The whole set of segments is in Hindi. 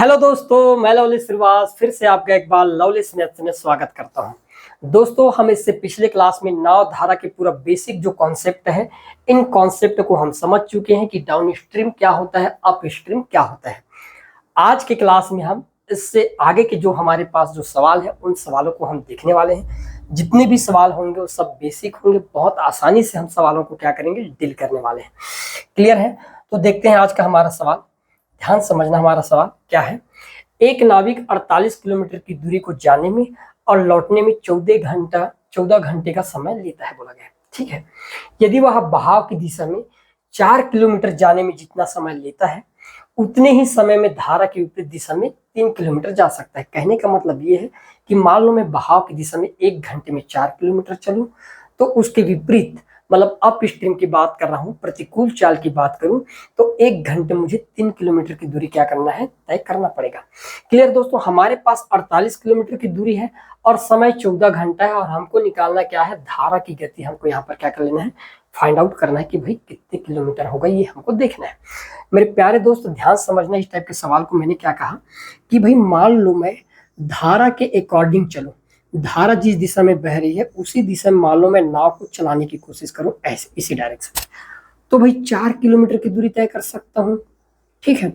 हेलो दोस्तों, मैं लवली श्रीवास फिर से आपका एक बार लवली स्नेह में स्वागत करता हूं। दोस्तों, हम इससे पिछले क्लास में नाव धारा के पूरा बेसिक जो कॉन्सेप्ट है, इन कॉन्सेप्ट को हम समझ चुके हैं कि डाउन स्ट्रीम क्या होता है, अप स्ट्रीम क्या होता है। आज के क्लास में हम इससे आगे के जो हमारे पास जो सवाल है, उन सवालों को हम देखने वाले हैं। जितने भी सवाल होंगे वो सब बेसिक होंगे, बहुत आसानी से हम सवालों को क्या करेंगे, डील करने वाले हैं। क्लियर है? तो देखते हैं आज का हमारा सवाल। ध्यान समझना, हमारा सवाल क्या है। एक नाविक 48 किलोमीटर की दूरी को जाने में और लौटने में 14 घंटे का समय लेता है बोला गया। ठीक है, यदि वह बहाव की दिशा में 4 किलोमीटर जाने में जितना समय लेता है, उतने ही समय में धारा की विपरीत दिशा में 3 किलोमीटर जा सकता है। कहने का मतलब ये है कि मान लो मैं बहाव की दिशा में 1 घंटे में 4 किलोमीटर चलूं, तो उसके विपरीत मतलब अप स्ट्रीम की बात कर रहा हूं, प्रतिकूल चाल की बात करूं, तो 1 घंटे मुझे 3 किलोमीटर की दूरी क्या करना है, तय करना पड़ेगा। क्लियर दोस्तों, हमारे पास 48 किलोमीटर की दूरी है और समय 14 घंटा है, और हमको निकालना क्या है, धारा की गति। हमको यहाँ पर क्या कर लेना है, फाइंड आउट करना है कि भाई कितने किलोमीटर होगा, ये हमको देखना है। मेरे प्यारे दोस्त, ध्यान समझना इस टाइप के सवाल को। मैंने क्या कहा कि भाई मान लो मैं धारा के अकॉर्डिंग चलूं, धारा जिस दिशा में बह रही है उसी दिशा में मान लो मैं नाव को चलाने की कोशिश करूं, ऐसे इसी डायरेक्शन में, तो भाई 4 किलोमीटर की दूरी तय कर सकता हूं। ठीक है,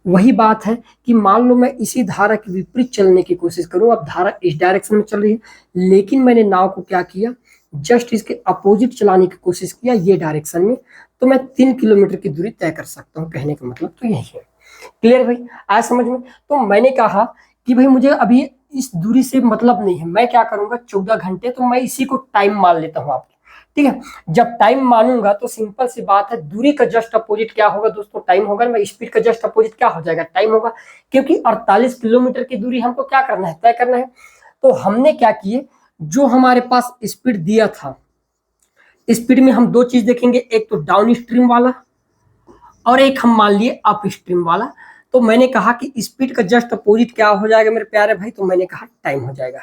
वही बात है कि मान लो मैं इसी धारा के विपरीत चलने की कोशिश करूं। अब धारा इस डायरेक्शन में चल रही है, लेकिन मैंने नाव को क्या किया, जस्ट इसके अपोजिट चलाने की कोशिश किया, ये डायरेक्शन में, तो मैं 3 किलोमीटर की दूरी तय कर सकता हूँ। कहने का मतलब तो यही है। क्लियर भाई, आया समझ में? तो मैंने कहा कि भाई मुझे अभी इस दूरी से मतलब नहीं है, मैं क्या करूंगा, 14 घंटे, तो मैं इसी को टाइम मान लेता हूँ आपकी। ठीक है, जब टाइम मानूंगा तो सिंपल सी बात है, दूरी का जस्ट अपोजिट क्या होगा दोस्तों, टाइम होगा। मैं स्पीड का जस्ट अपोजिट क्या हो जाएगा, टाइम होगा, क्योंकि 48 किलोमीटर की दूरी हमको क्या करना है, तय करना है। तो हमने क्या किए, जो हमारे पास स्पीड दिया था, स्पीड में हम दो चीज देखेंगे, एक तो डाउन स्ट्रीम वाला और एक हम मान लिए अप स्ट्रीम वाला। तो मैंने कहा कि स्पीड का जस्ट अपोजिट क्या हो जाएगा मेरे प्यारे भाई, तो मैंने कहा टाइम हो जाएगा।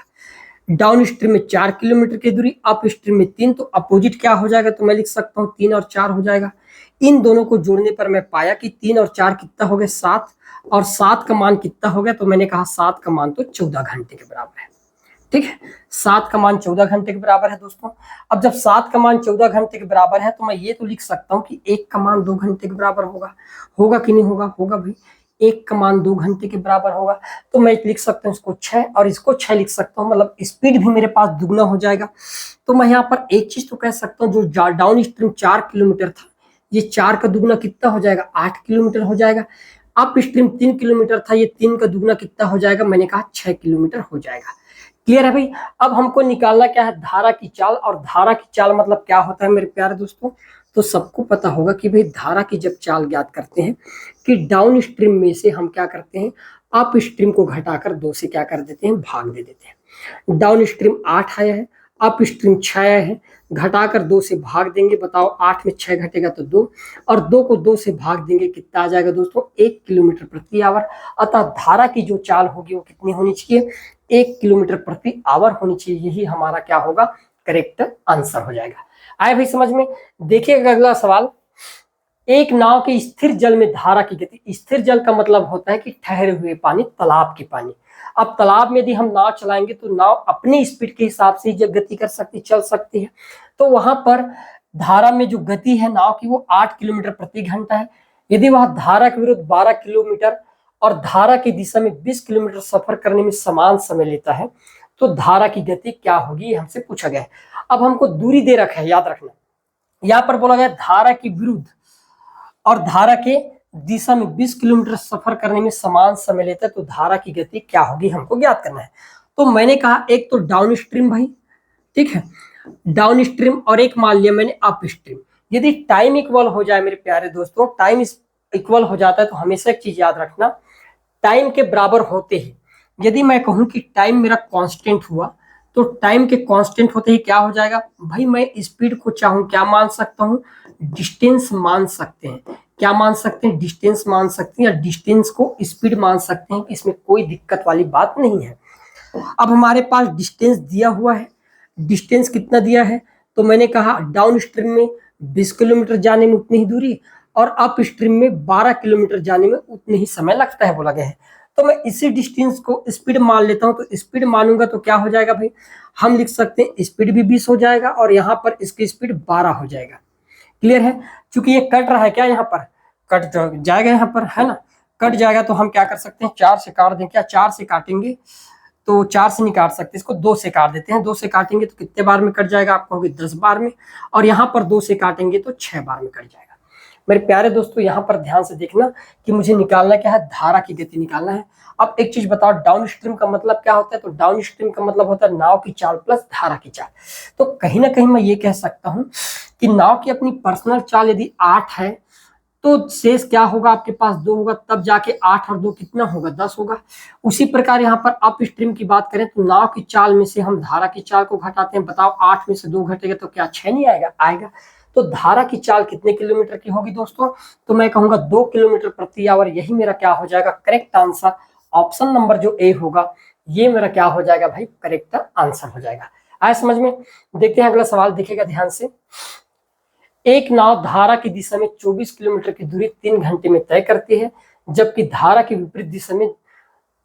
डाउन स्ट्रीम में 4 किलोमीटर की दूरी, अप स्ट्रीम में 3, तो अपोजिट क्या हो जाएगा, तो मैं लिख सकता हूँ 3 और 4 हो जाएगा। इन दोनों को जोड़ने पर मैं पाया कि 3 और 4 कितना हो गया, 7, और 7 का मान कितना हो गया, तो मैंने कहा 7 का मान तो 14 घंटे के बराबर है। ठीक है, 7 का मान 14 घंटे के बराबर है दोस्तों। अब जब 7 का मान 14 घंटे के बराबर है, तो मैं ये तो लिख सकता हूँ कि 1 का मान 2 घंटे के बराबर होगा। होगा कि नहीं होगा, होगा भाई, 1 का मान 2 घंटे के बराबर होगा। तो मैं लिख सकता हूँ इसको 6 और इसको 6 लिख सकता हूँ, मतलब स्पीड भी मेरे पास दुगना हो जाएगा। तो मैं यहाँ पर एक चीज तो कह सकता हूँ, जो डाउन स्ट्रीम 4 किलोमीटर था, ये 4 का दुगना कितना हो जाएगा, 8 किलोमीटर हो जाएगा। अप स्ट्रीम 3 किलोमीटर था, ये 3 का दुगना कितना हो जाएगा, मैंने कहा 6 किलोमीटर हो जाएगा। क्लियर है भाई? अब हमको निकालना क्या है, धारा की चाल। और धारा की चाल मतलब क्या होता है मेरे प्यारे दोस्तों, तो सबको पता होगा कि भाई धारा की जब चाल ज्ञात करते हैं कि डाउन स्ट्रीम में से हम क्या करते हैं, अप स्ट्रीम को घटाकर 2 से क्या कर देते हैं, भाग दे देते हैं। डाउन स्ट्रीम 8 आया है, अप स्ट्रीम 6 आया है, घटाकर 2 से भाग देंगे। बताओ 8 में 6 घटेगा तो 2, और 2 को 2 से भाग देंगे, कितना आ जाएगा दोस्तों, 1 किलोमीटर प्रति आवर। अतः धारा की जो चाल होगी वो कितनी होनी चाहिए, 1 किलोमीटर प्रति आवर होनी चाहिए। यही हमारा क्या होगा, करेक्ट आंसर हो जाएगा। आए भाई समझ में? देखिएगा अगला सवाल। एक नाव के स्थिर जल में धारा की गति, स्थिर जल का मतलब होता है कि ठहरे हुए पानी, तालाब के पानी। अब तालाब में यदि हम नाव चलाएंगे तो नाव अपनी स्पीड के हिसाब से जब गति कर सकती, चल सकती है। तो वहां पर धारा में जो गति है नाव की, वो 8 किलोमीटर प्रति घंटा है। यदि वह धारा के विरुद्ध 12 किलोमीटर और धारा की दिशा में 20 किलोमीटर सफर करने में समान समय लेता है, तो धारा की गति क्या होगी, ये हमसे पूछा गया है। अब हमको दूरी दे रखा है, याद रखना। यहाँ पर बोला गया धारा की विरुद्ध और धारा के दिशा में 20 किलोमीटर सफर करने में समान समय लेता है, तो धारा की गति क्या होगी हमको ज्ञात करना है। तो मैंने कहा एक तो डाउन स्ट्रीम भाई, ठीक है, डाउन स्ट्रीम, और एक मान लिया मैंने अप स्ट्रीम। यदि टाइम इक्वल हो जाए मेरे प्यारे दोस्तों, टाइम इक्वल हो जाता है, तो हमेशा एक चीज याद रखना, टाइम के बराबर होते ही, यदि मैं कहूं कि टाइम मेरा कांस्टेंट हुआ, तो टाइम के कांस्टेंट होते ही क्या हो जाएगा भाई, मैं स्पीड को चाहूं क्या मान सकता हूं, डिस्टेंस मान सकते हैं। क्या मान सकते हैं, डिस्टेंस मान सकते हैं, या डिस्टेंस को स्पीड मान सकते हैं, इसमें कोई दिक्कत वाली बात नहीं है। अब हमारे पास डिस्टेंस दिया हुआ है, डिस्टेंस कितना दिया है, तो मैंने कहा डाउन स्ट्रीम में 20 किलोमीटर जाने में उतनी ही दूरी, और अप स्ट्रीम में 12 किलोमीटर जाने में उतने ही समय लगता है बोला गया है। तो मैं इसी डिस्टेंस को स्पीड मान लेता हूं, तो स्पीड मानूंगा तो क्या हो जाएगा भाई, हम लिख सकते हैं स्पीड भी 20 हो जाएगा और यहाँ पर इसकी स्पीड 12 हो जाएगा। क्लियर है, क्योंकि ये कट रहा है क्या, यहाँ पर कट जाएगा, यहाँ पर है ना, कट जाएगा तो हम क्या कर सकते हैं, 4 से काट दें, क्या 4 से काटेंगे तो 4 से नहीं काट सकते, इसको 2 से काट देते हैं। 2 से काटेंगे तो कितने बार में कट जाएगा, आप कहोगे 10 बार में, और यहाँ पर 2 से काटेंगे तो 6 बार में कट जाएगा। मेरे प्यारे दोस्तों यहाँ पर ध्यान से देखना कि मुझे निकालना क्या है, धारा की गति निकालना है। अब एक चीज बताओ, डाउन स्ट्रीम का मतलब क्या होता है, तो डाउन स्ट्रीम का मतलब होता है नाव की चाल प्लस धारा की चाल। तो कहीं ना कहीं मैं ये कह सकता हूं कि नाव की अपनी पर्सनल चाल यदि 8 है तो शेष क्या होगा, आपके पास 2 होगा, तब जाके 8 और 2 कितना होगा, 10 होगा। उसी प्रकार यहाँ पर अप स्ट्रीम की बात करें तो नाव की चाल में से हम धारा की चाल को घटाते हैं, बताओ 8 में से 2 घटेगा तो क्या 6 नहीं आएगा, आएगा। तो धारा की चाल कितने किलोमीटर की होगी दोस्तों, तो मैं कहूंगा 2 किलोमीटर प्रति आवर। यही मेरा क्या हो जाएगा, करेक्ट आंसर। ऑप्शन नंबर जो ए होगा ये मेरा क्या हो जाएगा भाई, करेक्ट आंसर हो जाएगा। आया समझ में। देखते हैं अगला सवाल, देखिएगा ध्यान से। एक नाव धारा की दिशा में 24 किलोमीटर की दूरी 3 घंटे में तय करती है, जबकि धारा की विपरीत दिशा में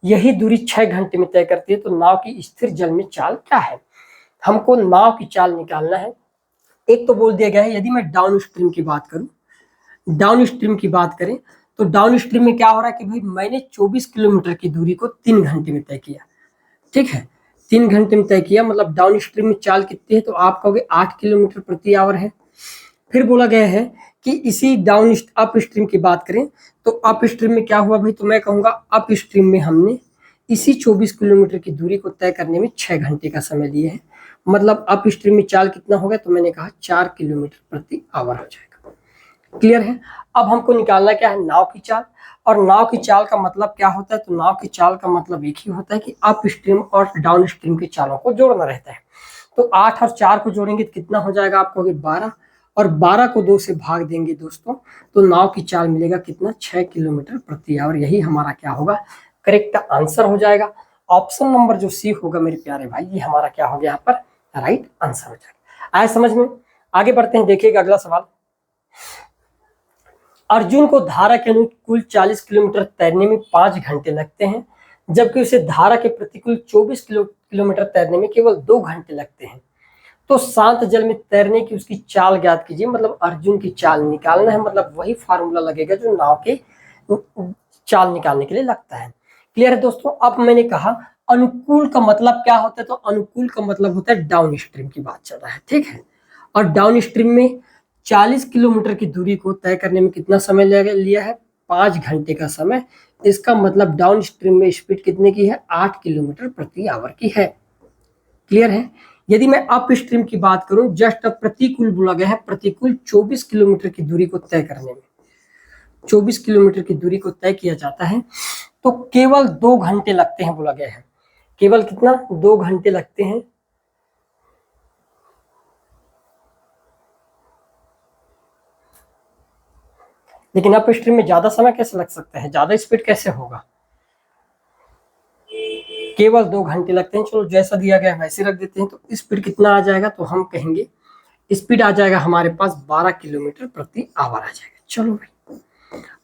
यही दूरी 6 घंटे में तय करती है, तो नाव की स्थिर जल में चाल क्या है। हमको नाव की चाल निकालना है। एक तो बोल दिया गया है, यदि मैं डाउन स्ट्रीम की बात करूं, डाउन स्ट्रीम की बात करें तो डाउन स्ट्रीम में क्या हो रहा है कि भाई मैंने 24 किलोमीटर की दूरी को 3 घंटे में तय किया, ठीक है, 3 घंटे में तय किया, मतलब डाउन स्ट्रीम में चाल कितनी है, तो आप कहोगे 8 किलोमीटर प्रति आवर है। फिर बोला गया है कि इसी डाउन अप स्ट्रीम की बात करें तो अप स्ट्रीम में क्या हुआ भाई, तो मैं कहूंगा अप स्ट्रीम में हमने इसी 24 किलोमीटर की दूरी को तय करने में 6 घंटे का समय लिए है, मतलब अप स्ट्रीम में चाल कितना हो गया, तो मैंने कहा 4 किलोमीटर प्रति आवर हो जाएगा। क्लियर है। अब हमको निकालना क्या है, नाव की चाल। और नाव की चाल का मतलब क्या होता है, तो नाव की चाल का मतलब एक ही होता है कि अप स्ट्रीम और डाउन स्ट्रीम की चालों को जोड़ना रहता है। तो 8 और 4 को जोड़ेंगे तो कितना हो जाएगा, आप कहोगे 12, और 12 को 2 से भाग देंगे दोस्तों तो नाव की चाल मिलेगा कितना, 6 किलोमीटर प्रति आवर। यही हमारा क्या होगा, करेक्ट आंसर हो जाएगा। ऑप्शन नंबर जो सी होगा मेरे प्यारे भाई, ये हमारा क्या हो गया यहाँ पर, राइट आंसर हो जाएगा। आया समझ में। आगे बढ़ते हैं, देखिएगा अगला सवाल। अर्जुन को धारा के अनुकूल 40 किलोमीटर तैरने में 5 घंटे लगते हैं, जबकि उसे धारा के प्रतिकूल 24 किलोमीटर तैरने में केवल 2 घंटे लगते हैं। तो शांत जल में तैरने की उसकी चाल ज्ञात कीजिए, मतलब अर्जुन की चाल निकालना है, मतलब वही फार्मूला लगेगा जो नाव के चाल निकालने के लिए लगता है। क्लियर है दोस्तों। अब मैंने कहा अनुकूल का मतलब क्या होता है, तो अनुकूल का मतलब होता है डाउन स्ट्रीम की बात चल रहा है, ठीक है। और डाउन स्ट्रीम में 40 किलोमीटर की दूरी को तय करने में कितना समय लिया है, 5 घंटे का समय। इसका मतलब डाउन स्ट्रीम में स्पीड कितने की है, 8 किलोमीटर प्रति आवर की है। क्लियर है। यदि मैं अप स्ट्रीम की बात करूं, जस्ट अब प्रतिकूल बोला गया है, प्रतिकूल 24 किलोमीटर की दूरी को तय करने में, 24 किलोमीटर की दूरी को तय किया जाता है तो केवल 2 घंटे लगते हैं बोला गया है। केवल कितना, 2 घंटे लगते हैं। लेकिन अप स्ट्रीम में ज्यादा समय कैसे लग सकता है, ज्यादा स्पीड कैसे होगा, केवल 2 घंटे लगते हैं। चलो जैसा दिया गया वैसे रख देते हैं। तो स्पीड कितना आ जाएगा, तो हम कहेंगे स्पीड आ जाएगा हमारे पास 12 किलोमीटर प्रति आवर आ जाएगा। चलो भाई,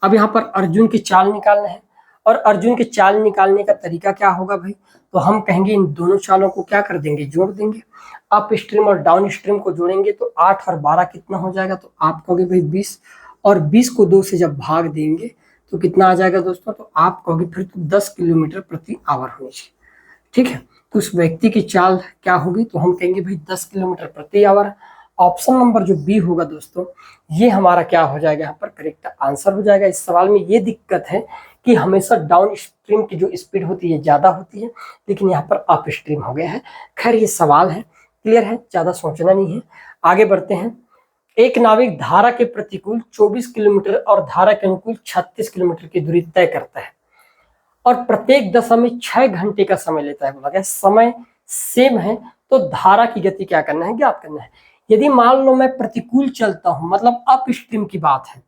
अब यहाँ पर अर्जुन की चाल निकालना है, और अर्जुन की चाल निकालने का तरीका क्या होगा भाई, तो हम कहेंगे इन दोनों चालों को क्या कर देंगे, जोड़ देंगे। अप स्ट्रीम और डाउन स्ट्रीम को जोड़ेंगे तो 8 और 12 कितना हो जाएगा, तो आप कहोगे भाई 20, और 20 को 2 से जब भाग देंगे तो कितना आ जाएगा दोस्तों, तो आप कहोगे फिर तो 10 किलोमीटर प्रति आवर होनी चाहिए, ठीक है। तो उस व्यक्ति की चाल क्या होगी, तो हम कहेंगे भाई 10 किलोमीटर प्रति आवर। ऑप्शन नंबर जो बी होगा दोस्तों, ये हमारा क्या हो जाएगा, यहाँ पर करेक्ट आंसर हो जाएगा। इस सवाल में ये दिक्कत है कि हमेशा डाउन स्ट्रीम की जो स्पीड होती है ज्यादा होती है, लेकिन यहाँ पर अप स्ट्रीम हो गया है। खैर ये सवाल है, क्लियर है, ज्यादा सोचना नहीं है। आगे बढ़ते हैं। एक नाविक धारा के प्रतिकूल 24 किलोमीटर और धारा के अनुकूल 36 किलोमीटर की दूरी तय करता है और प्रत्येक दशा में 6 घंटे का समय लेता है। बोला गया समय सेम है तो धारा की गति क्या करना है, ज्ञात करना है। यदि मान लो मैं प्रतिकूल चलता हूं, मतलब अप स्ट्रीम की बात है,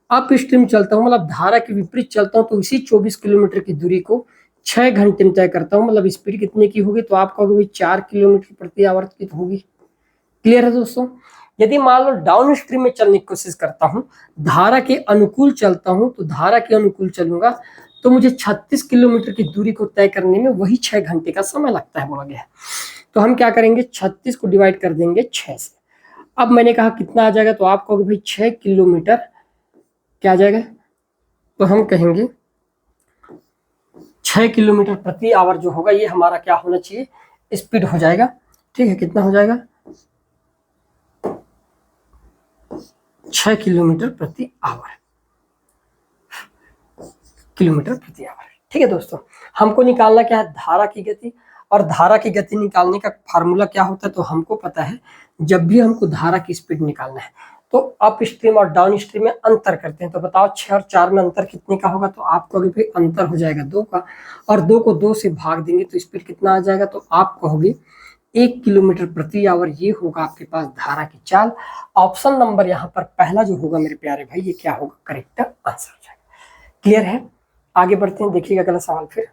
अप स्ट्रीम चलता हूं मतलब धारा के विपरीत चलता हूं, तो इसी 24 किलोमीटर की दूरी को 6 घंटे में तय करता हूं, मतलब स्पीड कितने की होगी, तो आप कहोगे 4 किलोमीटर प्रति आवर की होगी। क्लियर है दोस्तों। यदि मान लो डाउन स्ट्रीम में चलने की कोशिश करता हूं, धारा के अनुकूल चलता हूं, तो धारा के अनुकूल चलूंगा तो मुझे 36 किलोमीटर की दूरी को तय करने में वही 6 घंटे का समय लगता है बोला गया है। तो हम क्या करेंगे, 36 को डिवाइड कर देंगे 6 से। अब मैंने कहा कितना आ जाएगा, तो आप कहोगे भाई 6 किलोमीटर क्या आ जाएगा, तो हम कहेंगे 6 किलोमीटर प्रति आवर जो होगा ये हमारा क्या होना चाहिए, स्पीड हो जाएगा। ठीक है, कितना हो जाएगा, 6 किलोमीटर प्रति आवर, किलोमीटर प्रति आवर। ठीक है दोस्तों, हमको निकालना क्या है, धारा की गति। और धारा की गति निकालने का फार्मूला क्या होता है, तो हमको पता है जब भी हमको धारा की स्पीड निकालना है तो अप स्ट्रीम और डाउन स्ट्रीम में अंतर करते हैं। तो बताओ 6 और 4 में अंतर कितने का होगा, तो आप कहोगे भाई अंतर हो जाएगा 2 का, और 2 को 2 से भाग देंगे तो स्पीड कितना आ जाएगा, तो आप कहोगे 1 किलोमीटर प्रति आवर। ये होगा आपके पास धारा की चाल। ऑप्शन नंबर यहाँ पर पहला जो होगा मेरे प्यारे भाई, ये क्या होगा, करेक्ट आंसर हो जाएगा। क्लियर है, आगे बढ़ते हैं, देखिएगा अगला सवाल फिर।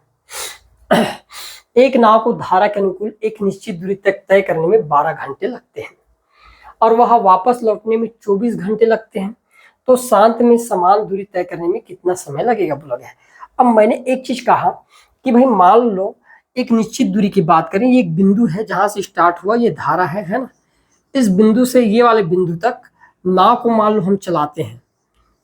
एक नाव को धारा के अनुकूल एक निश्चित दूरी तक तय करने में 12 घंटे लगते हैं और वह वापस लौटने में 24 घंटे लगते हैं, तो शांत में समान दूरी तय करने में कितना समय लगेगा बोला गया है। अब मैंने एक चीज कहा कि भाई मान लो एक निश्चित दूरी की बात करें, ये एक बिंदु है जहां से स्टार्ट हुआ, ये धारा है ना, इस बिंदु से ये वाले बिंदु तक नाव को मान लो हम चलाते हैं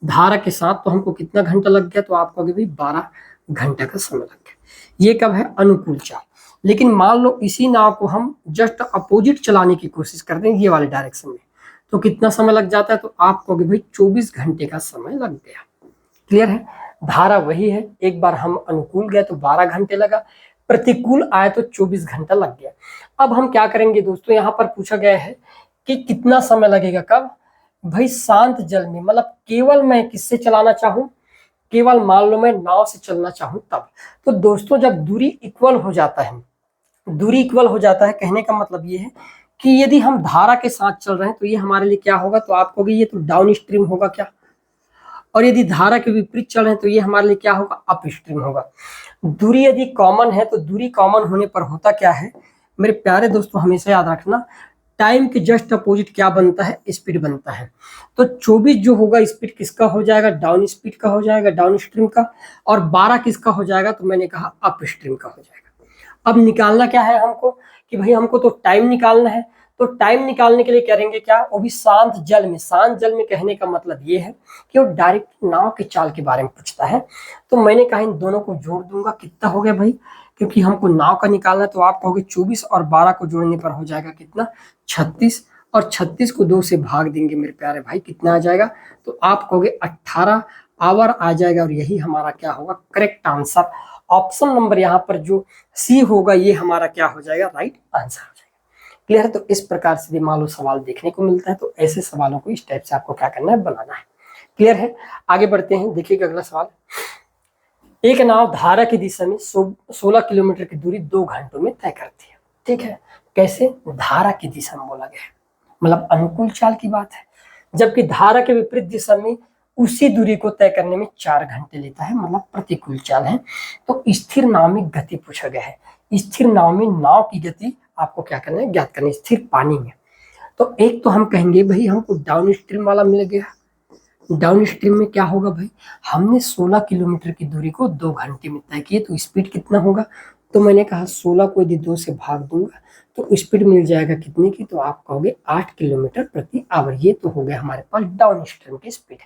धारा के साथ, तो हमको कितना घंटा लग गया, तो आप कहोगे भाई 12 घंटे का समय लग गया। ये कब है, अनुकूल चाल। लेकिन मान लो इसी नाव को हम जस्ट अपोजिट चलाने की कोशिश करते हैं ये वाले डायरेक्शन में, तो कितना समय लग जाता है, तो आप कहोगे भाई 24 घंटे का समय लग गया। क्लियर है, धारा वही है, एक बार हम अनुकूल गए तो 12 घंटे लगा, प्रतिकूल आए तो 24 घंटा लग गया। अब हम क्या करेंगे दोस्तों, यहाँ पर पूछा गया है कि कितना समय लगेगा, कब भाई, शांत जल में, मतलब केवल मैं किससे चलाना चाहूं, केवल मान लो मैं नाव से चलना चाहूं तब। तो दोस्तों जब दूरी इक्वल हो जाता है, दूरी इक्वल हो जाता है, कहने का मतलब ये है कि यदि हम धारा के साथ चल रहे हैं तो ये हमारे लिए क्या होगा, तो आप कहोगे ये तो डाउन स्ट्रीम होगा क्या, और यदि धारा के विपरीत चल रहे हैं तो ये हमारे लिए क्या होगा, अप स्ट्रीम होगा। दूरी यदि कॉमन है तो दूरी कॉमन होने पर होता क्या है मेरे प्यारे दोस्तों, हमेशा याद रखना, टाइम के जस्ट अपोजिट क्या बनता है, स्पीड बनता है। तो 24 जो होगा स्पीड किसका हो जाएगा, डाउन स्पीड का हो जाएगा, डाउन स्ट्रीम का, और 12 किसका हो जाएगा, तो मैंने कहा अप स्ट्रीम का हो जाएगा। अब निकालना क्या है हमको, कि भाई हमको तो टाइम निकालना है, तो टाइम निकालने के लिए करेंगे क्या, वो भी शांत जल में। शांत जल में कहने का मतलब ये है कि वो डायरेक्ट नाव की चाल के बारे में पूछता है, तो मैंने कहा इन दोनों को जोड़ दूंगा, कितना हो गया भाई, क्योंकि हमको नाव का निकालना है, तो आप कहोगे 24 और 12 को जोड़ने पर हो जाएगा कितना, 36, और 36 को 2 से भाग देंगे मेरे प्यारे भाई, कितना आ जाएगा, तो आप कहोगे 18 आवर आ जाएगा, और यही हमारा क्या होगा, करेक्ट आंसर। ऑप्शन नंबर यहाँ पर जो सी होगा ये हमारा क्या हो जाएगा, राइट आंसर हो जाएगा। क्लियर है, तो इस प्रकार से मान लो सवाल देखने को मिलता है, तो ऐसे सवालों को इस टाइप से आपको क्या करना है, बनाना है। क्लियर है, आगे बढ़ते हैं, देखिएगा अगला सवाल। एक नाव धारा की दिशा में 16 किलोमीटर की दूरी 2 घंटों में तय करती है। ठीक है, कैसे, धारा की दिशा में बोला गया है, मतलब अनुकूल चाल की बात है, जबकि धारा के विपरीत दिशा में उसी दूरी को तय करने में 4 घंटे लेता है, मतलब प्रतिकूल चाल है। तो स्थिर नाव में गति पूछा गया है, स्थिर नाव में नाव की गति आपको क्या करना है, ज्ञात करना है, स्थिर पानी में। तो एक तो हम कहेंगे भाई हमको डाउन स्ट्रीम वाला मिल गया, डाउन स्ट्रीम में क्या होगा भाई, हमने 16 किलोमीटर की दूरी को 2 घंटे में तय किए, तो स्पीड कितना होगा, तो मैंने कहा 16 को यदि 2 से भाग दूंगा तो स्पीड मिल जाएगा कितने की, तो आप कहोगे 8 किलोमीटर प्रति आवर। ये तो हो गया हमारे पास डाउन स्ट्रीम की स्पीड।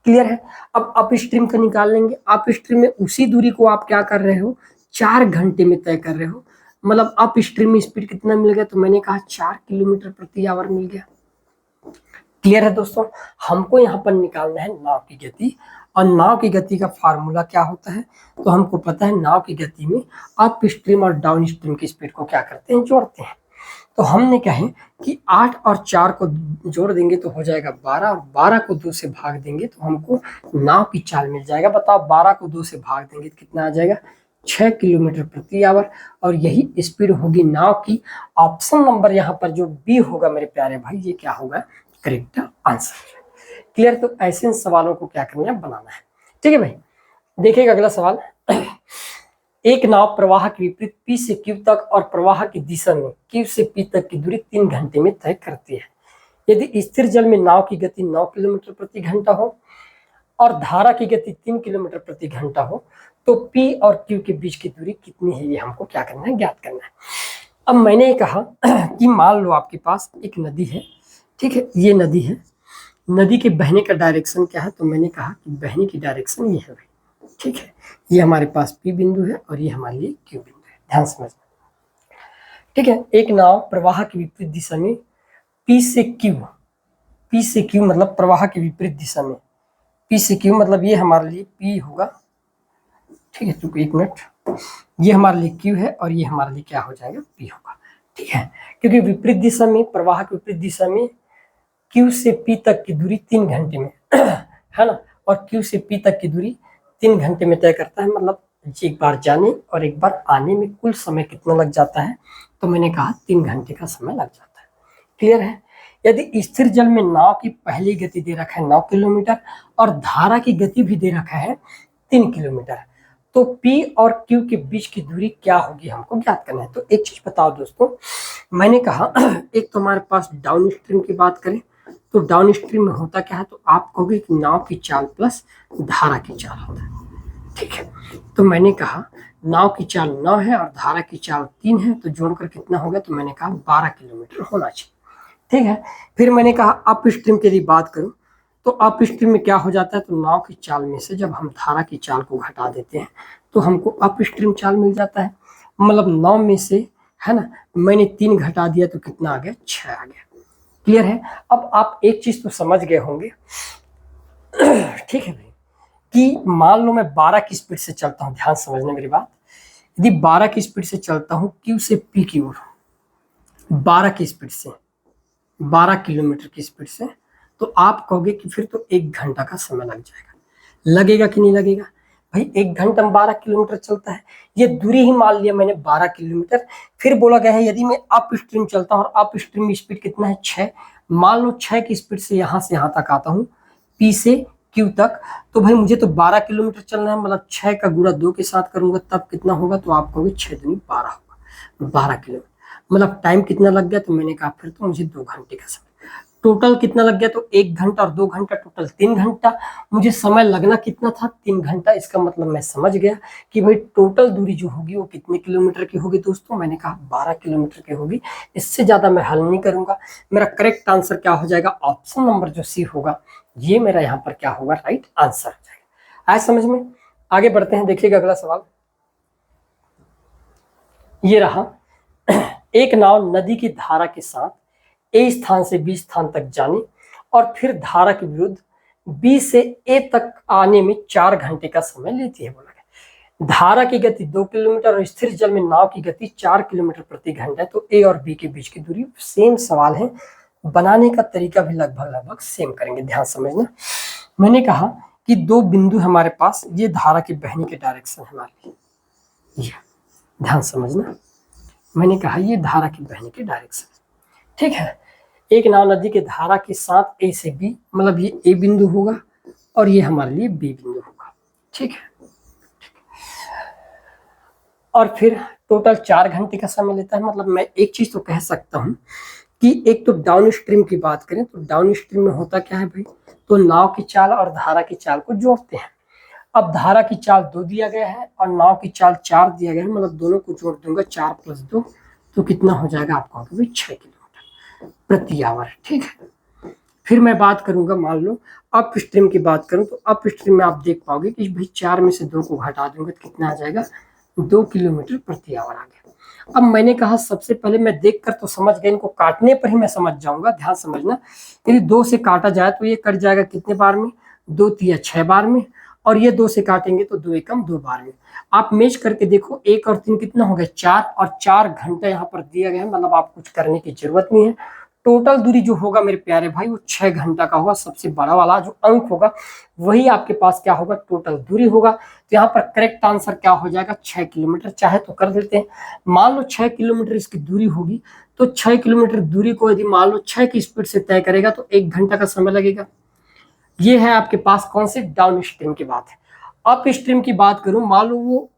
क्लियर है, अब अप स्ट्रीम का निकाल लेंगे। अप स्ट्रीम में उसी दूरी को आप क्या कर रहे हो, 4 घंटे में तय कर रहे हो, मतलब अप स्ट्रीम में स्पीड कितना मिल गया, तो मैंने कहा 4 किलोमीटर प्रति आवर मिल गया। क्लियर है दोस्तों, हमको यहाँ पर निकालना है नाव की गति, और नाव की गति का फार्मूला क्या होता है, तो हमको पता है नाव की गति में अप स्ट्रीम और डाउन स्ट्रीम की स्पीड को क्या करते हैं, जोड़ते हैं। तो हमने कहे कि 8 और 4 को जोड़ देंगे तो हो जाएगा 12, और 12 को 2 से भाग देंगे तो हमको नाव की चाल मिल जाएगा। बताओ 12 को 2 से भाग देंगे तो कितना आ जाएगा, 6 किलोमीटर प्रति आवर, और यही स्पीड होगी नाव की। ऑप्शन नंबर यहाँ पर जो बी होगा मेरे प्यारे भाई, ये क्या होगा, करेक्ट आंसर। क्लियर, तो ऐसे सवालों को क्या करना है, बनाना है। ठीक है भाई, देखिएगा अगला सवाल। एक नाव प्रवाह के विपरीत P से Q तक और प्रवाह की दिशा में Q से P तक की दूरी 3 घंटे में तय करती है। यदि स्थिर जल में नाव की गति 9 किलोमीटर प्रति घंटा हो और धारा की गति 3 किलोमीटर प्रति घंटा हो, तो P और Q के बीच की दूरी कितनी है ये हमको क्या करना है, ज्ञात करना है। अब मैंने कहा कि मान लो आपके पास एक नदी है, ठीक है, ये नदी है, नदी के बहने का डायरेक्शन क्या है, तो मैंने कहा कि बहने की डायरेक्शन ये है भाई, ठीक है, ये हमारे पास P बिंदु है और ये हमारे लिए Q बिंदु है, ध्यान समझना, ठीक है। एक नाव प्रवाह की विपरीत दिशा में P से Q मतलब प्रवाह की विपरीत दिशा में P से Q मतलब ये हमारे लिए P होगा, ठीक है, चूंकि 1 मिनट, ये हमारे लिए Q है और ये हमारे लिए क्या हो जाएगा, P होगा, ठीक है, क्योंकि विपरीत दिशा में, प्रवाह की विपरीत दिशा में Q से P तक की दूरी 3 घंटे में है ना, और Q से P तक की दूरी 3 घंटे में तय करता है, मतलब एक बार जाने और एक बार आने में कुल समय कितना लग जाता है, तो मैंने कहा 3 घंटे का समय लग जाता है, क्लियर है। यदि स्थिर जल में नाव की पहली गति दे रखा है 9 किलोमीटर और धारा की गति भी दे रखा है 3 किलोमीटर, तो P और Q के बीच की दूरी क्या होगी हमको ज्ञात करना है। तो एक चीज बताओ दोस्तों, मैंने कहा एक तो हमारे पास डाउन स्ट्रीम की बात करें तो डाउन स्ट्रीम में होता क्या है, तो आप कहोगे कि नाव की चाल प्लस धारा की चाल होता है, ठीक है। तो मैंने कहा नाव की चाल 9 है और धारा की चाल 3 है, तो जोड़कर कितना हो गया, तो मैंने कहा 12 किलोमीटर होना चाहिए, ठीक है। फिर मैंने कहा अप स्ट्रीम की यदि बात करूं तो अप स्ट्रीम में क्या हो जाता है, तो नाव की चाल में से जब हम धारा की चाल को घटा देते हैं तो हमको अप स्ट्रीम चाल मिल जाता है, मतलब 9 में से, है ना, मैंने 3 घटा दिया तो कितना आ गया, 6 आ गया, क्लियर है। अब आप एक चीज तो समझ गए होंगे ठीक है भाई, कि मान लो मैं 12 की स्पीड से चलता हूं, ध्यान समझना मेरी बात, यदि 12 की स्पीड से चलता हूं Q से P की ओर 12 की स्पीड से, 12 किलोमीटर की स्पीड से, तो आप कहोगे कि फिर तो 1 घंटा का समय लग जाएगा, लगेगा कि नहीं लगेगा भाई, 1 घंटा में 12 किलोमीटर चलता है, ये दूरी ही मान लिया मैंने 12 किलोमीटर। फिर बोला गया है यदि मैं अप स्ट्रीम चलता हूँ और अप स्ट्रीम की स्पीड कितना है, 6, मान लो 6 की स्पीड से यहाँ तक आता हूँ P से Q तक, तो भाई मुझे तो 12 किलोमीटर चलना है, मतलब 6 का गुणा 2 के साथ करूंगा तब कितना होगा, तो आप कहोगे 6 दूनी 12 होगा, 12 किलोमीटर, मतलब टाइम कितना लग गया, तो मैंने कहा फिर तो मुझे 2 घंटे का समय, टोटल कितना लग गया, तो 1 घंटा और 2 घंटा, टोटल 3 घंटा, मुझे समय लगना कितना था, 3 घंटा। इसका मतलब मैं समझ गया कि भाई टोटल दूरी जो होगी वो कितने किलोमीटर की होगी दोस्तों, मैंने कहा 12 किलोमीटर की होगी, इससे ज्यादा मैं हल नहीं करूंगा, मेरा करेक्ट आंसर क्या हो जाएगा, ऑप्शन नंबर जो सी होगा, ये मेरा यहाँ पर क्या होगा, राइट आंसर हो जाएगा। आए समझ में, आगे बढ़ते हैं, देखिएगा अगला सवाल ये रहा, एक नाव नदी की धारा के साथ ए स्थान से बी स्थान तक जाने और फिर धारा के विरुद्ध बी से ए तक आने में 4 घंटे का समय लेती है, बोला गया। धारा की गति 2 किलोमीटर और स्थिर जल में नाव की गति 4 किलोमीटर प्रति घंटा है, तो ए और बी के बीच की दूरी सेम सवाल है, बनाने का तरीका भी लगभग सेम करेंगे, ध्यान समझना। मैंने कहा कि 2 बिंदु हमारे पास, ये धारा के बहने के डायरेक्शन हमारे लिए, ये ध्यान समझना, मैंने कहा ये धारा की बहने के डायरेक्शन, ठीक है। एक नाव नदी के धारा के साथ ए से बी, मतलब ये ए बिंदु होगा और ये हमारे लिए बी बिंदु होगा, ठीक है, और फिर टोटल 4 घंटे का समय लेता है। मतलब मैं एक चीज तो कह सकता हूं कि एक तो डाउन स्ट्रीम की बात करें तो डाउन स्ट्रीम में होता क्या है भाई, तो नाव की चाल और धारा की चाल को जोड़ते हैं। अब धारा की चाल 2 दिया गया है और नाव की चाल 4 दिया गया है, मतलब दोनों को जोड़ दूंगा, 4 + 2 तो कितना हो जाएगा, आपको 6 किलोमीटर प्रति आवर, ठीक है। फिर मैं बात करूंगा, मान लो अप स्ट्रीम की बात करूं तो अप स्ट्रीम में आप देख पाओगे कि भाई 4 में से 2 को घटा दूंगा तो कितना आ जाएगा, 2 किलोमीटर प्रति आवर आ गया। अब मैंने कहा सबसे पहले मैं देखकर तो समझ गया, इनको काटने पर ही मैं समझ जाऊंगा, ध्यान समझना। यदि 2 से काटा जाए तो ये कट जाएगा कितने बार में, 2 तिया 6 बार में, और ये 2 से काटेंगे तो 2 एकम 2 बार में। आप मेच करके देखो, 1 और 3 कितना हो गया, 4, और 4 घंटा यहाँ पर दिया गया है, मतलब आप कुछ करने की जरूरत नहीं है। टोटल दूरी जो होगा मेरे प्यारे भाई वो 6 घंटा का होगा, सबसे बड़ा वाला जो अंक होगा वही आपके पास क्या होगा, टोटल दूरी होगा। तो यहाँ पर करेक्ट आंसर क्या हो जाएगा, 6 किलोमीटर। चाहे तो कर देते हैं, मान लो 6 किलोमीटर इसकी दूरी होगी, तो 6 किलोमीटर दूरी को यदि मान लो 6 की स्पीड से तय करेगा तो 1 घंटा का समय लगेगा। ये है आपके पास कौन से, डाउन स्ट्रीम की बात है। अप स्ट्रीम की बात करूं, मान लो वो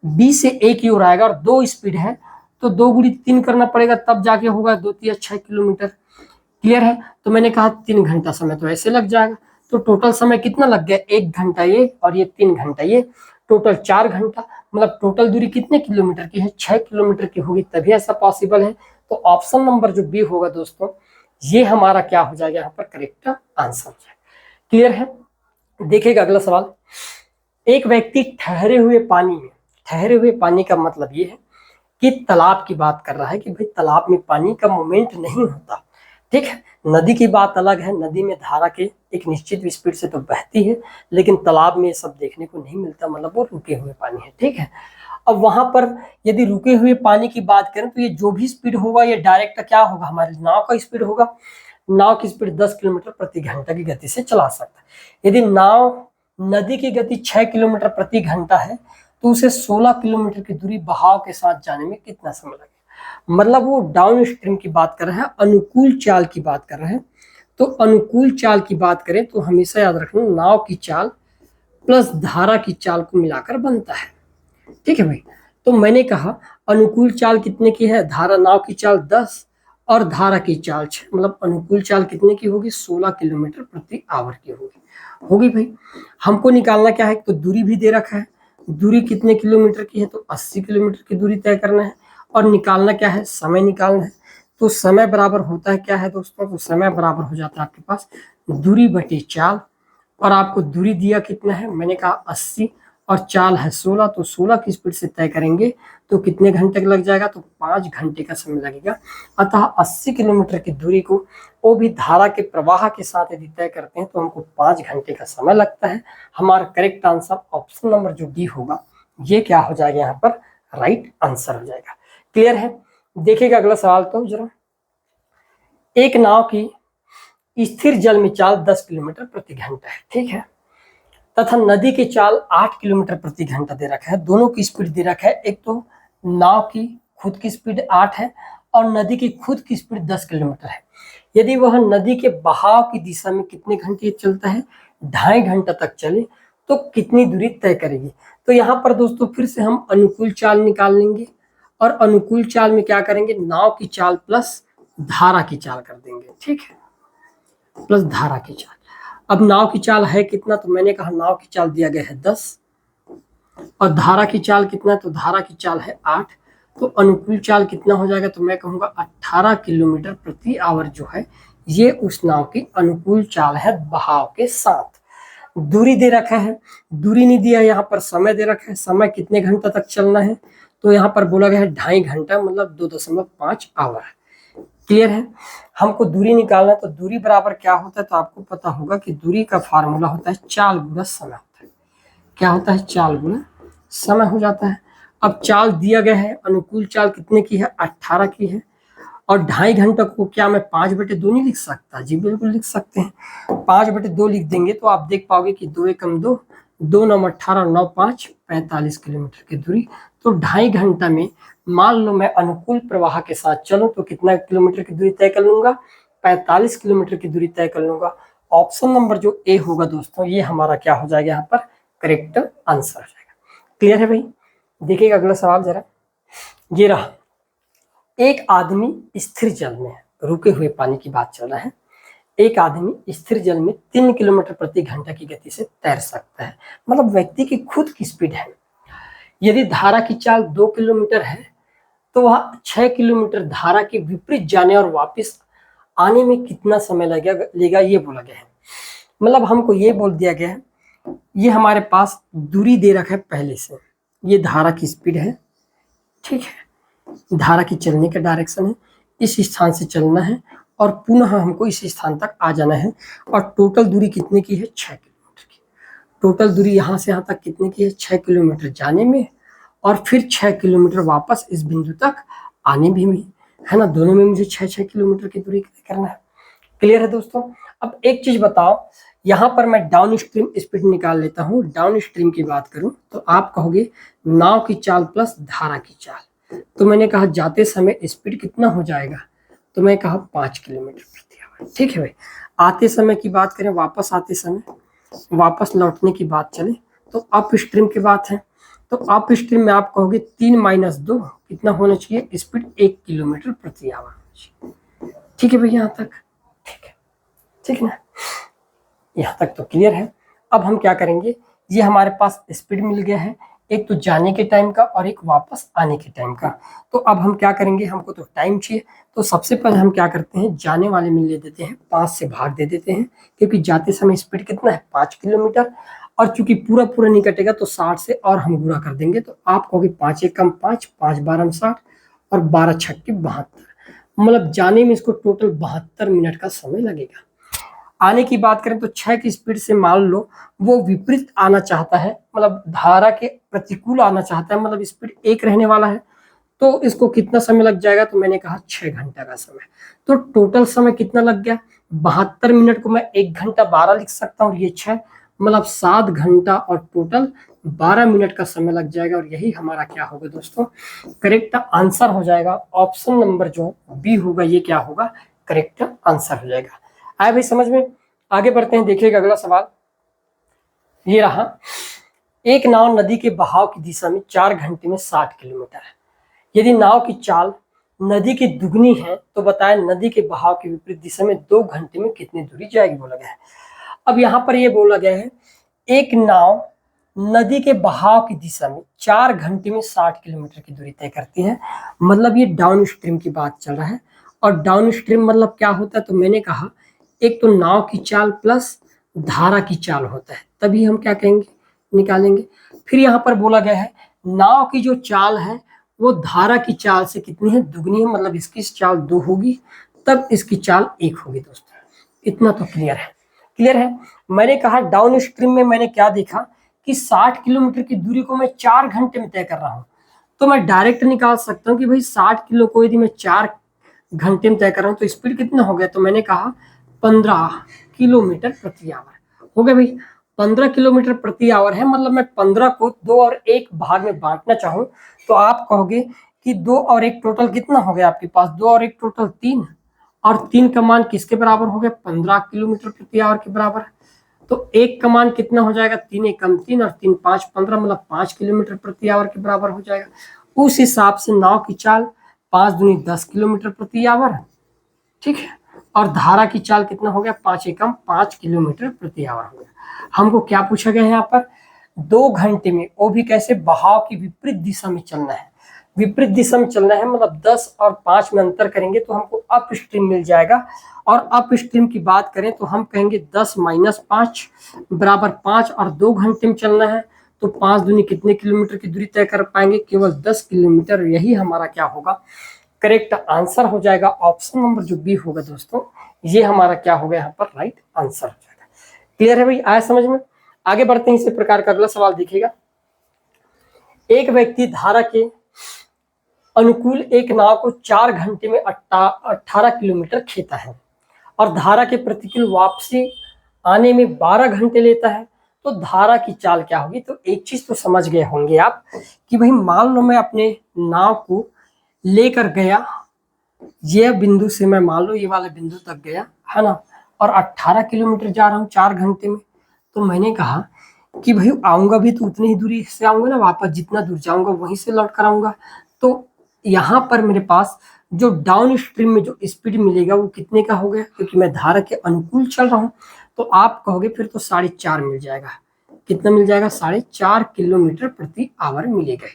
बी से ए की ओर आएगा और 2 स्पीड है, तो 2 × 3 करना पड़ेगा, तब जाके होगा 2 × 6 किलोमीटर, क्लियर है। तो मैंने कहा 3 घंटा समय तो ऐसे लग जाएगा, तो टोटल समय कितना लग गया, 1 घंटा ये और ये 3 घंटा ये, टोटल 4 घंटा, मतलब टोटल दूरी कितने किलोमीटर की है, 6 किलोमीटर की होगी, तभी ऐसा पॉसिबल है। तो ऑप्शन नंबर जो बी होगा दोस्तों, ये हमारा क्या हो जाएगा यहाँ पर करेक्ट आंसर हो जाएगा। क्लियर है? देखिएगा अगला सवाल। एक व्यक्ति ठहरे हुए पानी का मतलब ये है कि तालाब की बात कर रहा है कि भाई तालाब में पानी का मूवमेंट नहीं होता, ठीक है। नदी की बात अलग है, नदी में धारा के एक निश्चित स्पीड से तो बहती है, लेकिन तालाब में ये सब देखने को नहीं मिलता, मतलब वो रुके हुए पानी है, ठीक है। अब वहां पर यदि रुके हुए पानी की बात करें तो ये जो भी स्पीड होगा ये डायरेक्ट क्या होगा, हमारे नाव का स्पीड होगा। नाव की स्पीड 10 किलोमीटर प्रति घंटा की गति से चला सकता है। यदि नाव नदी की गति 6 किलोमीटर प्रति घंटा है तो उसे 16 किलोमीटर की दूरी बहाव के साथ जाने में कितना समय लगेगा। मतलब वो डाउन स्ट्रीम की बात कर रहे हैं, अनुकूल चाल की बात कर रहे हैं। तो अनुकूल चाल की बात करें तो हमेशा याद रखना नाव की चाल प्लस धारा की चाल को मिलाकर बनता है, ठीक है भाई। तो मैंने कहा अनुकूल चाल कितने की है, धारा नाव की चाल 10 और धारा की चाल 6, मतलब अनुकूल चाल कितने की होगी, 16 किलोमीटर प्रति आवर की होगी भाई। हमको निकालना क्या है, तो दूरी भी दे रखा है, दूरी कितने किलोमीटर की है, तो 80 किलोमीटर की दूरी तय करना है। और निकालना क्या है, समय निकालना है। तो समय बराबर होता है क्या है दोस्तों, तो समय बराबर हो जाता है आपके पास दूरी बटे चाल। और आपको दूरी दिया कितना है, मैंने कहा 80 और चाल है 16, तो 16 की स्पीड से तय करेंगे तो कितने घंटे लग जाएगा, तो 5 घंटे का समय लगेगा। अतः 80 किलोमीटर की दूरी को वो भी धारा के प्रवाह के साथ यदि तय करते हैं तो हमको 5 घंटे का समय लगता है। हमारा करेक्ट आंसर ऑप्शन नंबर जो डी होगा ये क्या हो जाएगा, यहाँ पर राइट आंसर हो जाएगा। क्लियर है? देखिएगा अगला सवाल तो जरा। एक नाव की स्थिर जल में चाल 10 किलोमीटर प्रति घंटा है, ठीक है, तथा नदी की चाल 8 किलोमीटर प्रति घंटा दे रखा है। दोनों की स्पीड दे रखा है, एक तो नाव की खुद की स्पीड 8 है और नदी की खुद की स्पीड 10 किलोमीटर है। यदि वह नदी के बहाव की दिशा में कितने घंटे चलता है, 2.5 घंटा तक चले तो कितनी दूरी तय करेगी। तो यहाँ पर दोस्तों फिर से हम अनुकूल चाल निकाल लेंगे और अनुकूल चाल में क्या करेंगे, नाव की चाल प्लस धारा की चाल कर देंगे, ठीक है, प्लस धारा की चाल। अब नाव की चाल है कितना, तो मैंने कहा नाव की चाल दिया गया है 10 और धारा की चाल कितना, तो धारा की चाल है 8, तो अनुकूल चाल कितना हो जाएगा, तो मैं कहूंगा 18 किलोमीटर प्रति आवर जो है ये उस नाव की अनुकूल चाल है बहाव के साथ। दूरी दे रखा है, दूरी नहीं दिया, यहाँ पर समय दे रखा है, समय कितने घंटा तक चलना है, तो यहाँ पर बोला गया है 2.5 घंटा, मतलब 2.5 आवर है। क्लियर है? हमको दूरी निकालना है, तो दूरी बराबर क्या होता है, तो आपको पता होगा कि दूरी का फार्मूला होता है चाल गुना समय होता है। क्या होता है, चाल गुना समय हो जाता है। अब चाल दिया गया है, अनुकूल चाल कितने की है, 18 की है, और 2.5 घंटा को क्या मैं 5/2 नहीं लिख सकता, जी बिल्कुल लिख सकते हैं। 5/2 लिख देंगे तो आप देख पाओगे कि 2 एकम 2, 2 9 18, 9 5 45 किलोमीटर की दूरी। तो 2.5 घंटा में मान लो मैं अनुकूल प्रवाह के साथ चलूं तो कितना किलोमीटर की दूरी तय कर लूंगा, 45 किलोमीटर की दूरी तय कर लूंगा। ऑप्शन नंबर जो ए होगा दोस्तों ये हमारा क्या हो जाएगा, यहाँ पर करेक्ट आंसर हो जाएगा। क्लियर है भाई? देखिएगा अगला सवाल जरा, ये रहा। एक आदमी स्थिर जल में, रुके हुए पानी की बात चल रहा है, एक आदमी स्थिर जल में 3 किलोमीटर प्रति घंटा की गति से तैर सकता है, मतलब व्यक्ति की खुद की स्पीड है। यदि धारा की चाल 2 किलोमीटर है तो वह 6 किलोमीटर धारा के विपरीत जाने और वापस आने में कितना समय लेगा ये बोला गया है। मतलब हमको ये बोल दिया गया है, ये हमारे पास दूरी दे रखा है पहले से, ये धारा की स्पीड है, ठीक है, धारा की चलने का डायरेक्शन है, इस स्थान से चलना है और पुनः हमको इस स्थान तक आ जाना है। और टोटल दूरी कितने की है, 6 किलोमीटर की। टोटल दूरी यहाँ से यहाँ तक कितने की है, 6 किलोमीटर जाने में और फिर 6 किलोमीटर वापस इस बिंदु तक आने भी में, है ना, दोनों में मुझे 6 किलोमीटर की दूरी करना है। क्लियर है दोस्तों? अब एक चीज बताओ, यहाँ पर मैं डाउन स्ट्रीम स्पीड निकाल लेता हूँ। डाउन स्ट्रीम की बात करूं तो आप कहोगे नाव की चाल प्लस धारा की चाल, तो मैंने कहा जाते समय स्पीड कितना हो जाएगा, तो मैं कहा 5 किलोमीटर प्रति आवर, ठीक है भाई। आते समय की बात करें, वापस आते समय, वापस लौटने की बात चले तो अप स्ट्रीम की बात है, तो अप स्ट्रीम में आप कहोगे 3 - 2 कितना होना चाहिए, स्पीड 1 किलोमीटर प्रति आवर होना चाहिए। ठीक है भाई, यहाँ तक ठीक है, ठीक है ना, यहाँ तक तो क्लियर है। अब हम क्या करेंगे, ये हमारे पास स्पीड मिल गया है, एक तो जाने के टाइम का और एक वापस आने के टाइम का। तो अब हम क्या करेंगे, हमको तो टाइम चाहिए, तो सबसे पहले हम क्या करते हैं, जाने वाले में ले देते हैं 5 से भाग दे देते हैं, क्योंकि जाते समय स्पीड कितना है 5 किलोमीटर, और चूंकि पूरा पूरा नहीं कटेगा तो 60 से और हम गुणा कर देंगे, तो आप कहोगे 5 एकम 5, 5 12 60 और 12 छक्के 72, मतलब जाने में इसको टोटल 72 मिनट का समय लगेगा। आने की बात करें तो 6 की स्पीड से मान लो वो विपरीत आना चाहता है, मतलब धारा के प्रतिकूल आना चाहता है, मतलब स्पीड 1 रहने वाला है, तो इसको कितना समय लग जाएगा, तो मैंने कहा 6 घंटा का समय। तो टोटल समय कितना लग गया, 72 मिनट को मैं 1 घंटा 12 लिख सकता हूँ, ये 6, मतलब 7 घंटा और टोटल 12 मिनट का समय लग जाएगा, और यही हमारा क्या होगा दोस्तों, करेक्ट आंसर हो जाएगा। ऑप्शन नंबर जो बी होगा ये क्या होगा, करेक्ट आंसर हो जाएगा। आए भाई समझ में? आगे बढ़ते हैं, देखिएगा अगला सवाल ये रहा, एक नाव नदी के बहाव की दिशा में 4 घंटे में 60 किलोमीटर है, यदि नाव की चाल नदी की दुगनी है तो बताएं नदी के बहाव के विपरीत दिशा में 2 घंटे में कितनी दूरी जाएगी, बोला गया है। अब यहाँ पर ये बोला गया है एक नाव नदी के बहाव की दिशा में 4 घंटे में 60 किलोमीटर की दूरी तय करती है, मतलब ये डाउन स्ट्रीम की बात चल रहा है। और डाउन स्ट्रीम मतलब क्या होता है, तो मैंने कहा एक तो नाव की चाल प्लस धारा की चाल होता है, तभी हम क्या कहेंगे, निकालेंगे। फिर यहाँ पर बोला गया है नाव की जो चाल है वो धारा की चाल से कितनी है, दुगनी है, मतलब इसकी चाल 2 होगी तब इसकी चाल 1 होगी दोस्तों। इतना तो क्लियर है, क्लियर है। मैंने कहा डाउन स्ट्रीम में मैंने क्या देखा कि 60 किलोमीटर की दूरी को मैं 4 घंटे में तय कर रहा हूँ, तो मैं डायरेक्ट निकाल सकता हूँ कि भाई 60 किलो को यदि मैं 4 घंटे में तय कर रहा हूँ तो स्पीड कितना हो गया, तो मैंने कहा 15 किलोमीटर प्रति आवर हो गया भाई। 15 किलोमीटर प्रति आवर है, मतलब मैं 15 को 2 और 1 भाग में बांटना चाहूँ तो आप कहोगे कि 2 और 1 टोटल कितना हो गया आपके पास, 2 और 1 टोटल 3, और 3 का मान किसके बराबर हो गया, 15 किलोमीटर प्रति आवर के बराबर। तो 1 का मान कितना हो जाएगा, 3 एकम 3 और 3 5 15, मतलब 5 किलोमीटर प्रति आवर के बराबर हो जाएगा। उस हिसाब से नाव की चाल 5 दूनी 10 किलोमीटर प्रति आवर, ठीक है, और धारा की चाल कितना हो गया, 5 एकम 5 किलोमीटर प्रति आवर हो गया। हमको क्या पूछा गया है यहाँ पर, 2 घंटे में, वो भी कैसे, बहाव की विपरीत दिशा में चलना है, विपरीत दिशा में चलना है, मतलब 10 और 5 में अंतर करेंगे तो हमको अप स्ट्रीम मिल जाएगा। और अप स्ट्रीम की बात करें तो हम कहेंगे 10 माइनस 5 बराबर 5, और 2 घंटे में चलना है तो 5 दूनी कितने किलोमीटर की दूरी तय कर पाएंगे, केवल 10 किलोमीटर। यही हमारा क्या होगा, करेक्ट आंसर हो जाएगा। ऑप्शन नंबर जो बी होगा दोस्तों, ये हमारा क्या होगा यहाँ पर राइट आंसर हो जाएगा। क्लियर है भाई, आया समझ में? आगे बढ़ते हैं, इसी प्रकार का अगला सवाल देखिएगा। एक व्यक्ति धारा के अनुकूल एक नाव को 4 घंटे में 18 किलोमीटर खेता है और धारा के प्रतिकूल वापसी आने में 12 घंटे लेता है, तो धारा की चाल क्या होगी। तो एक चीज तो समझ गए होंगे आप कि भाई मान लो मैं अपने नाव को लेकर गया, ये बिंदु से मैं मान लो ये वाले बिंदु तक गया है ना, और 18 किलोमीटर जा रहा हूँ 4 घंटे में, तो मैंने कहा कि भाई आऊंगा भी तो उतनी ही दूरी से आऊंगा ना, वापस जितना दूर जाऊंगा वहीं से लौट कर आऊंगा। तो यहाँ पर मेरे पास जो डाउन स्ट्रीम में जो स्पीड मिलेगा वो कितने का हो गया, क्योंकि मैं धारा के अनुकूल चल रहा हूँ, तो आप कहोगे फिर तो 4.5 मिल जाएगा। कितना मिल जाएगा, 4.5 किलोमीटर प्रति आवर मिलेगा।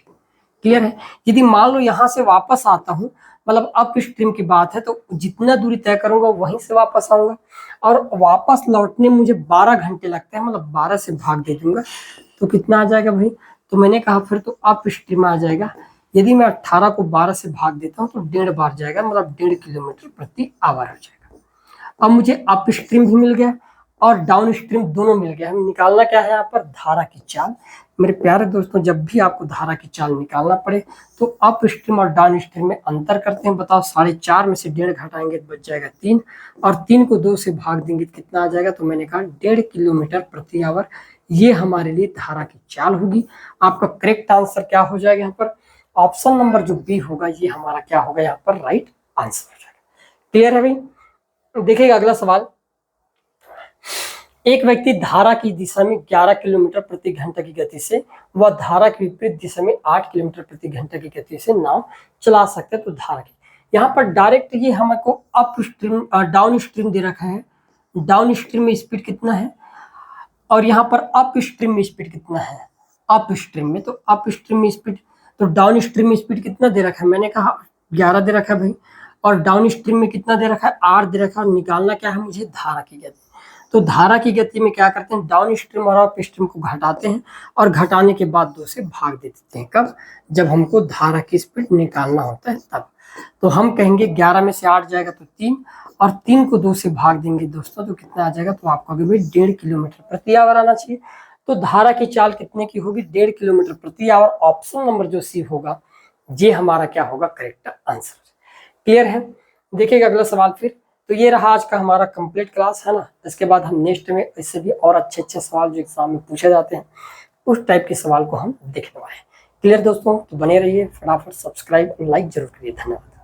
क्लियर है। यदि मान लो यहाँ से वापस आता हूँ, मतलब अप स्ट्रीम की बात है, तो जितना दूरी तय करूंगा वहीं से वापस आऊंगा, और वापस लौटने मुझे 12 घंटे लगते हैं, मतलब 12 से भाग दे दूंगा तो कितना आ जाएगा भाई। तो मैंने कहा फिर तो अप स्ट्रीम आ जाएगा। यदि मैं 18 को 12 से भाग देता हूँ तो 1.5 बार जाएगा, मतलब 1.5 किलोमीटर प्रति आवर हो जाएगा। अब मुझे अप स्ट्रीम भी मिल गया और डाउन स्ट्रीम दोनों मिल गया। हमें निकालना क्या है यहाँ पर, धारा की चाल। मेरे प्यारे दोस्तों, जब भी आपको धारा की चाल निकालना पड़े तो अप स्ट्रीम और डाउन स्ट्रीम में अंतर करते हैं। बताओ 4.5 में से 1.5 घटाएंगे तो बच जाएगा 3, और 3 को 2 से भाग देंगे तो कितना आ जाएगा। तो मैंने कहा 1.5 किलोमीटर प्रति आवर, ये हमारे लिए धारा की चाल होगी। आपका करेक्ट आंसर क्या हो जाएगा यहाँ पर, ऑप्शन नंबर जो बी होगा ये हमारा क्या होगा यहाँ पर राइट आंसर हो जाएगा। क्लियर है भाई। देखिएगा अगला सवाल। एक व्यक्ति धारा की दिशा में 11 किलोमीटर प्रति घंटा की गति से व धारा की विपरीत दिशा में 8 किलोमीटर प्रति घंटा की गति से नाव चला सकते हैं। तो धारा की यहाँ पर डायरेक्ट ये हमको अप स्ट्रीम डाउन स्ट्रीम दे रखा है। डाउन स्ट्रीम में स्पीड कितना है, और यहाँ पर अप स्ट्रीम में स्पीड कितना है, अप स्ट्रीम में, तो अप स्ट्रीम में स्पीड, तो डाउन स्ट्रीम में स्पीड कितना दे रखा है, मैंने कहा 11 दे रखा है भाई, और डाउन स्ट्रीम में कितना दे रखा है 8 दे रखा है। और निकालना क्या है मुझे, धारा की गति। तो धारा की गति में क्या करते हैं, डाउन स्ट्रीम और अप स्ट्रीम को घटाते हैं और घटाने के बाद 2 से भाग दे देते हैं। कब, जब हमको धारा की स्पीड निकालना होता है तब। तो हम कहेंगे 11 में से 8 जाएगा तो 3, और 3 को 2 से भाग देंगे दोस्तों तो कितना आ जाएगा, तो आपको अभी भाई 1.5 किलोमीटर प्रति आवर आना चाहिए। तो धारा की चाल कितने की होगी, 1.5 किलोमीटर प्रति आवर। ऑप्शन नंबर जो सी होगा ये हमारा क्या होगा, करेक्ट आंसर। क्लियर है। देखिएगा अगला सवाल फिर। तो ये रहा आज का हमारा कंप्लीट क्लास, है ना। इसके बाद हम नेक्स्ट में इससे भी और अच्छे अच्छे सवाल जो एग्जाम में पूछे जाते हैं उस टाइप के सवाल को हम देखने वाले हैं। क्लियर दोस्तों, तो बने रहिए, फटाफट सब्सक्राइब और लाइक जरूर करिए। धन्यवाद।